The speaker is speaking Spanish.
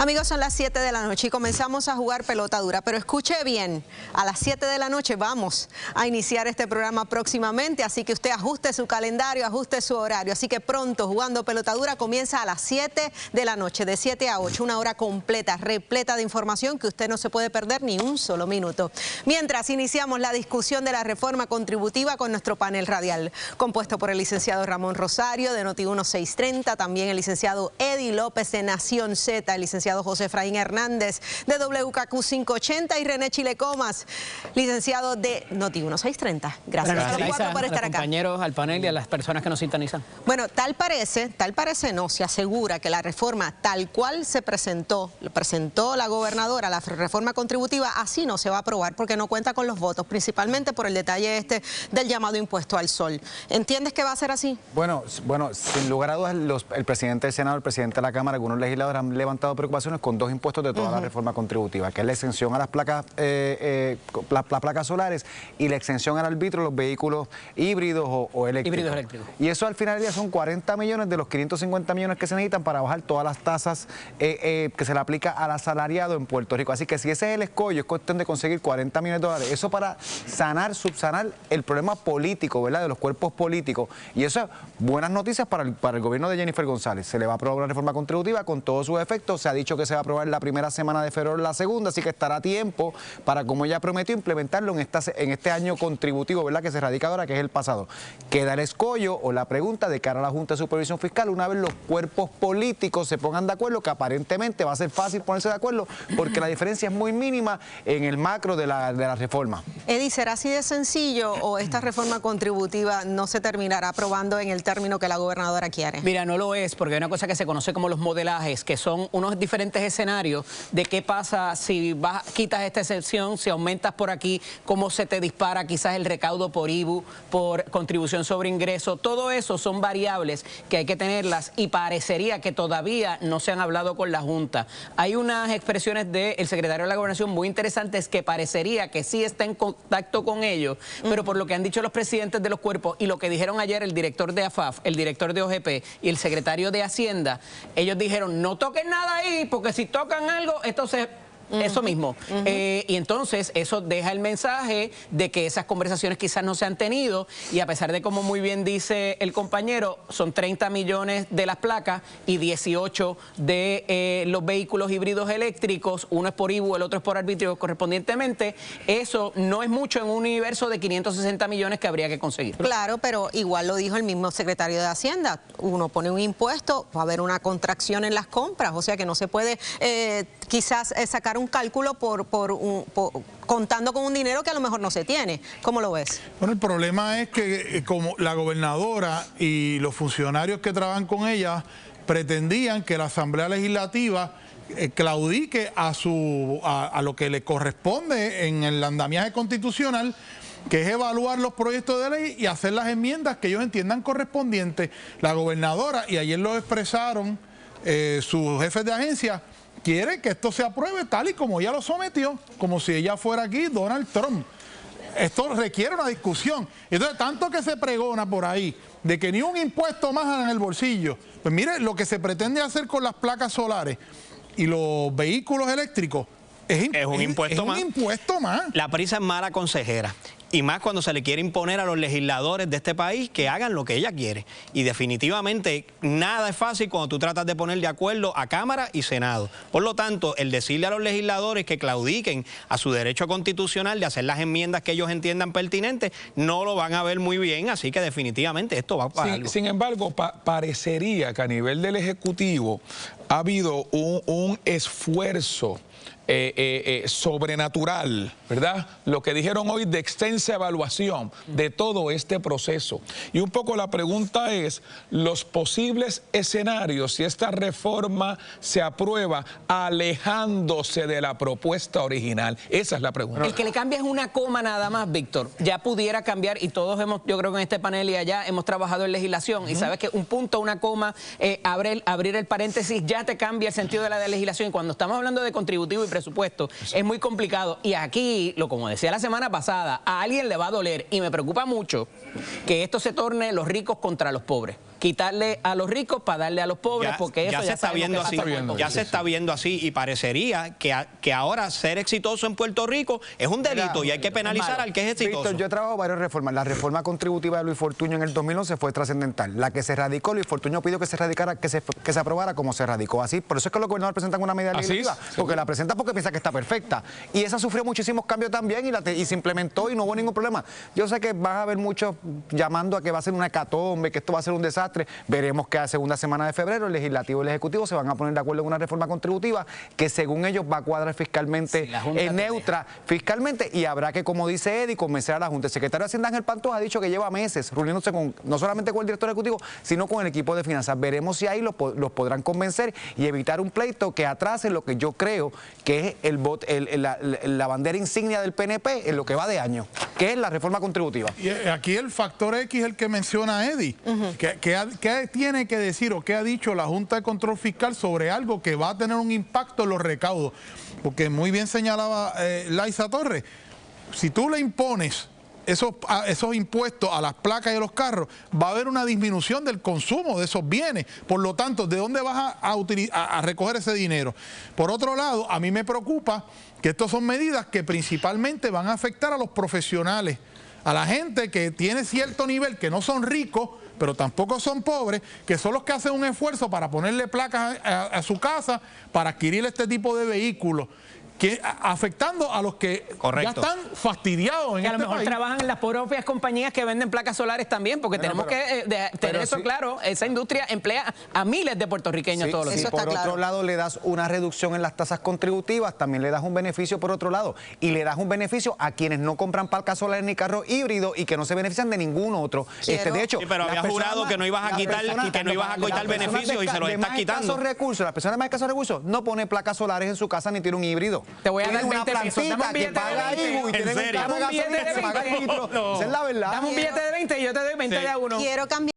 Amigos, son las 7 de la noche y comenzamos a jugar pelota dura, pero escuche bien, a las 7 de la noche vamos a iniciar este programa próximamente, así que usted ajuste su calendario, ajuste su horario, así que pronto Jugando Pelota Dura comienza a las 7 de la noche, de 7 a 8, una hora completa, repleta de información que usted no se puede perder ni un solo minuto. Mientras iniciamos la discusión de la reforma contributiva con nuestro panel radial, compuesto por el licenciado Ramón Rosario de Noti1 630, también el licenciado Eddie López de Nación Z, el licenciado José Efraín Hernández de WKQ 580 y René Chilecomas, licenciado de Noti1 630. Gracias a los cuatro por estar acá. Compañeros, al panel y a las personas que nos sintonizan. Bueno, tal parece no, se asegura que la reforma tal cual se presentó, lo presentó la gobernadora, la reforma contributiva, así no se va a aprobar porque no cuenta con los votos, principalmente por el detalle del llamado impuesto al sol. ¿Entiendes que va a ser así? Bueno, sin lugar a dudas, el presidente del Senado, el presidente de la Cámara, algunos legisladores han levantado preocupaciones con dos impuestos de toda la reforma contributiva, que es la exención a las placas solares y la exención al arbitrio de los vehículos híbridos o eléctricos. Híbridos eléctricos. Y eso al final del día son 40 millones de los 550 millones que se necesitan para bajar todas las tasas que se le aplica al asalariado en Puerto Rico. Así que si ese es el escollo, es cuestión de conseguir 40 millones de dólares. Eso para subsanar el problema político, ¿verdad?, de los cuerpos políticos. Y eso es buenas noticias para el gobierno de Jennifer González. Se le va a aprobar una reforma contributiva con todos sus efectos. Se ha dicho que se va a aprobar la primera semana de febrero, la segunda, así que estará a tiempo para, como ella prometió, implementarlo en este año contributivo, ¿verdad?, que se radica ahora, que es el pasado. Queda el escollo o la pregunta de cara a la Junta de Supervisión Fiscal, una vez los cuerpos políticos se pongan de acuerdo, que aparentemente va a ser fácil ponerse de acuerdo, porque la diferencia es muy mínima en el macro de la reforma. Eddie, ¿será así de sencillo o esta reforma contributiva no se terminará aprobando en el término que la gobernadora quiere? Mira, no lo es, porque hay una cosa que se conoce como los modelajes, que son unos diferentes escenarios de qué pasa si quitas esta excepción, si aumentas por aquí, cómo se te dispara quizás el recaudo por IBU, por contribución sobre ingreso. Todo eso son variables que hay que tenerlas y parecería que todavía no se han hablado con la Junta. Hay unas expresiones del secretario de la Gobernación muy interesantes que parecería que sí está en contacto con ellos, pero por lo que han dicho los presidentes de los cuerpos y lo que dijeron ayer el director de AFAF, el director de OGP y el secretario de Hacienda, ellos dijeron no toquen nada ahí porque si tocan algo, esto se... Eso mismo. Y entonces eso deja el mensaje de que esas conversaciones quizás no se han tenido y a pesar de, como muy bien dice el compañero, son 30 millones de las placas y 18 de los vehículos híbridos eléctricos, uno es por IBU, el otro es por arbitrio correspondientemente, eso no es mucho en un universo de 560 millones que habría que conseguir. Claro, pero igual lo dijo el mismo secretario de Hacienda, uno pone un impuesto, va a haber una contracción en las compras, o sea que no se puede quizás sacar un cálculo contando con un dinero que a lo mejor no se tiene. ¿Cómo lo ves? Bueno, el problema es que como la gobernadora y los funcionarios que trabajan con ella pretendían que la Asamblea Legislativa claudique a lo que le corresponde en el andamiaje constitucional, que es evaluar los proyectos de ley y hacer las enmiendas que ellos entiendan correspondientes. La gobernadora, y ayer lo expresaron sus jefes de agencia, quiere que esto se apruebe tal y como ella lo sometió, como si ella fuera aquí Donald Trump. Esto requiere una discusión. Entonces, tanto que se pregona por ahí de que ni un impuesto más en el bolsillo. Pues mire, lo que se pretende hacer con las placas solares y los vehículos eléctricos es un impuesto más. La prisa es mala consejera. Y más cuando se le quiere imponer a los legisladores de este país que hagan lo que ella quiere. Y definitivamente nada es fácil cuando tú tratas de poner de acuerdo a Cámara y Senado. Por lo tanto, el decirle a los legisladores que claudiquen a su derecho constitucional de hacer las enmiendas que ellos entiendan pertinentes, no lo van a ver muy bien. Así que definitivamente esto va para algo. Sin embargo, parecería que a nivel del Ejecutivo ha habido un esfuerzo sobrenatural, ¿verdad? Lo que dijeron hoy de extensa evaluación de todo este proceso. Y un poco la pregunta es, los posibles escenarios, si esta reforma se aprueba alejándose de la propuesta original. Esa es la pregunta. El que le cambia es una coma nada más, Víctor. Ya pudiera cambiar, y todos yo creo que en este panel y allá hemos trabajado en legislación, y sabes que un punto, una coma, abrir el paréntesis, ya te cambia el sentido de la legislación. Y cuando estamos hablando de contributivo y presupuesto, es muy complicado. Y aquí, como decía la semana pasada, a alguien le va a doler, y me preocupa mucho que esto se torne los ricos contra los pobres. quitarle a los ricos para darle a los pobres, porque eso se está viendo así. Ya se está viendo así y parecería que ahora ser exitoso en Puerto Rico es un delito y hay que penalizar al que es exitoso. Víctor, yo he trabajado varias reformas. La reforma contributiva de Luis Fortuño en el 2011 fue trascendental. La que se radicó, Luis Fortuño pidió que se radicara, que se aprobara como se radicó. Así, por eso es que los gobernadores presentan una medida legislativa, porque la presentan porque piensa que está perfecta. Y esa sufrió muchísimos cambios también y se implementó y no hubo ningún problema. Yo sé que van a haber muchos llamando a que va a ser una hecatombe, que esto va a ser un desastre. Veremos que a la segunda semana de febrero el legislativo y el ejecutivo se van a poner de acuerdo en una reforma contributiva que según ellos va a cuadrar fiscalmente, neutra fiscalmente, y habrá que, como dice Eddie, convencer a la Junta. El secretario de Hacienda Ángel Pantoja ha dicho que lleva meses reuniéndose no solamente con el director ejecutivo, sino con el equipo de finanzas. Veremos si ahí los podrán convencer y evitar un pleito que atrase lo que yo creo que es la bandera insignia del PNP en lo que va de año, que es la reforma contributiva. Y aquí el factor X es el que menciona Eddie. ¿Qué tiene que decir o qué ha dicho la Junta de Control Fiscal sobre algo que va a tener un impacto en los recaudos? Porque muy bien señalaba Laisa Torres, si tú le impones esos impuestos a las placas y a los carros, va a haber una disminución del consumo de esos bienes. Por lo tanto, ¿de dónde vas a recoger ese dinero? Por otro lado, a mí me preocupa que estas son medidas que principalmente van a afectar a los profesionales, a la gente que tiene cierto nivel, que no son ricos, pero tampoco son pobres, que son los que hacen un esfuerzo para ponerle placas a su casa, para adquirir este tipo de vehículos, afectando a los que ya están fastidiados en que a lo mejor país. Trabajan en las propias compañías que venden placas solares también, porque tenemos que tener eso claro. Esa industria emplea a miles de puertorriqueños todos los días. Por otro lado, le das una reducción en las tasas contributivas, también le das un beneficio por otro lado, y le das un beneficio a quienes no compran placas solares ni carros híbridos y que no se benefician de ningún otro. De hecho, sí, pero había jurado que no ibas a quitar beneficios y se los estás quitando. Las personas de más escasos recursos no ponen placas solares en su casa ni tienen un híbrido. Te voy a dar una plantita que paga IBU y tienen un carro de gasolina que paga litro. Esa es la verdad. Dame un billete de 20 y yo te doy 20 de a uno. Quiero cambiar